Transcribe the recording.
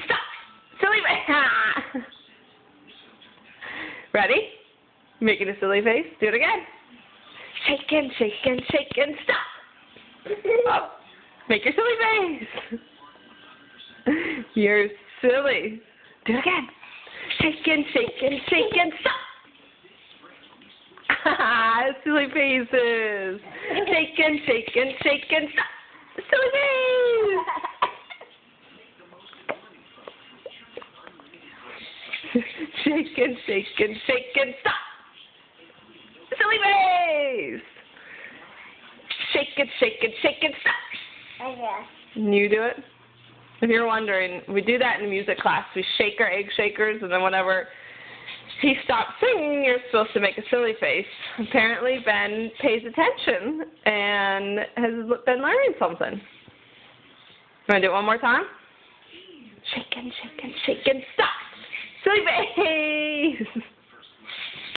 stop. Silly face. Ready? Making a silly face. Do it again. Shaking, stop. Oh, make your silly face. You're silly. Do it again. Shaking, stop. Silly faces. Shaking, stop. Silly face. Shaking, stop. Silly face. Shaking, stop. Okay. You do it? If you're wondering, we do that in music class. We shake our egg shakers, and then whenever he stops singing, you're supposed to make a silly face. Apparently, Ben pays attention and has been learning something. Want to do it one more time? Shaking, stop. Silly face.